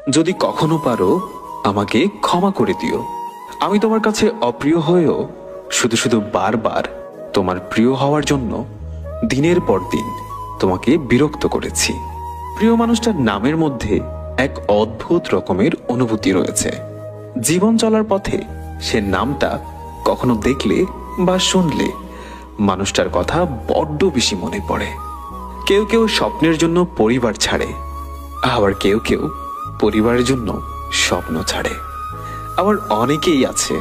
যদি কখনো পারো আমাকে ক্ষমা করে দিও। আমি তোমার কাছে অপ্রিয় হয়েও শুধু শুধু বারবার তোমার প্রিয় হওয়ার জন্য দিনের পর দিন তোমাকে বিরক্ত করেছি। প্রিয় মানুষটার নামের মধ্যে এক অদ্ভুত রকমের অনুভূতি রয়েছে। জীবন চলার পথে সে নামটা কখনো দেখলে বা শুনলে মানুষটার কথা বড্ড বেশি মনে পড়ে। কেউ কেউ স্বপ্নের জন্য পরিবার ছাড়ে, আবার কেউ কেউ পরিবারের জন্য স্বপ্ন ছাড়ে। আবার অনেকেই আছে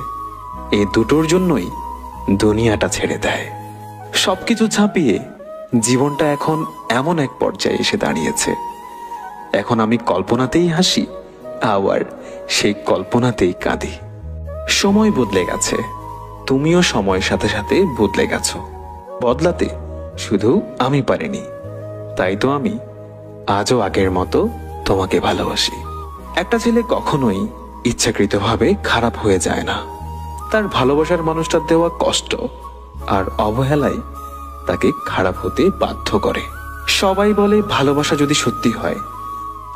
এই দুটোর জন্যই দুনিয়াটা ছেড়ে দেয়। সবকিছু ছাপিয়ে জীবনটা এখন এমন এক পর্যায়ে এসে দাঁড়িয়েছে, এখন আমি কল্পনাতেই হাসি, আবার সেই কল্পনাতেই কাঁদি। সময় বদলে গেছে, তুমিও সময়ের সাথে সাথে বদলে গেছো। বদলাতে শুধু আমি পারিনি, তাই তো আমি আজও আগের মতো তোমাকে ভালোবাসি। একটা ছেলে কখনোই ইচ্ছাকৃতভাবে খারাপ হয়ে যায় না। তার ভালোবাসার মানুষটার দেওয়া কষ্ট আর অবহেলায় তাকে খারাপ হতে বাধ্য করে। সবাই বলে ভালোবাসা যদি সত্যি হয়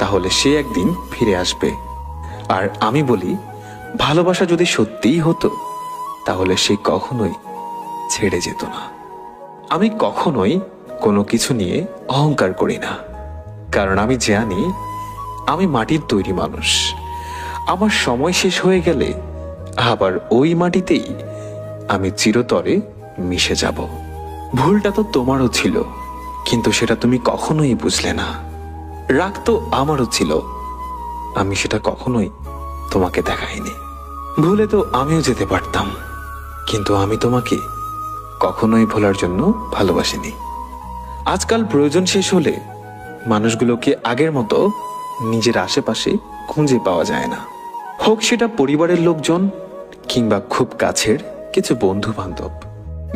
তাহলে সে একদিন ফিরে আসবে, আর আমি বলি ভালোবাসা যদি সত্যিই হতো তাহলে সে কখনোই ছেড়ে যেত না। আমি কখনোই কোনো কিছু নিয়ে অহংকার করি না, কারণ আমি জানি আমি মাটির তৈরি মানুষ। আমার সময় শেষ হয়ে গেলে আবার ওই মাটিতেই আমি চিরতরে মিশে যাব। ভুলটা তো তোমারও ছিল, কিন্তু সেটা তুমি কখনোই বুঝলে না। রাগ তো আমারও ছিল, আমি সেটা কখনোই তোমাকে দেখাইনি। ভুলে তো আমিও যেতে পারতাম, কিন্তু আমি তোমাকে কখনোই ভোলার জন্য ভালোবাসিনি। আজকাল প্রয়োজন শেষ হলে মানুষগুলোকে আগের মতো নিজের আশেপাশে খুঁজে পাওয়া যায় না, হোক সেটা পরিবারের লোকজন কিংবা খুব কাছের কিছু বন্ধু বান্ধব।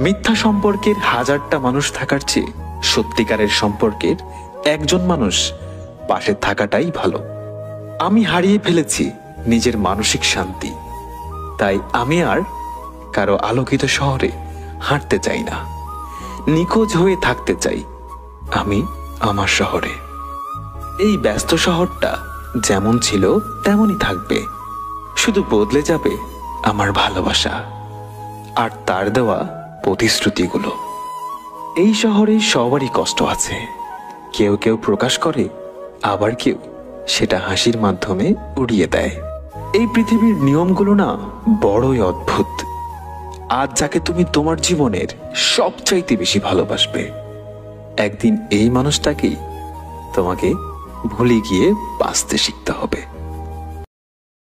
মিথ্যা সম্পর্কের হাজারটা মানুষ থাকার চেয়ে সত্যিকারের সম্পর্কের একজন মানুষ পাশে থাকাটাই ভালো। আমি হারিয়ে ফেলেছি নিজের মানসিক শান্তি, তাই আমি আর কারো আলোকিত শহরে হাঁটতে চাই না। নিখোঁজ হয়ে থাকতে চাই আমি আমার শহরে। এই ব্যস্ত শহরটা যেমন ছিল তেমনই থাকবে, শুধু বদলে যাবে আমার ভালোবাসা আর তার দেওয়া প্রতিশ্রুতিগুলো। এই শহরে সবারই কষ্ট আছে, কেউ কেউ প্রকাশ করে, আবার কেউ সেটা হাসির মাধ্যমে উড়িয়ে দেয়। এই পৃথিবীর নিয়মগুলো না বড়ই অদ্ভুত। আজ যাকে তুমি তোমার জীবনের সবচাইতে বেশি ভালোবাসবে, একদিন এই মানুষটাকেই তোমাকে ভুলে গিয়ে বাঁচতে শিখতে হবে।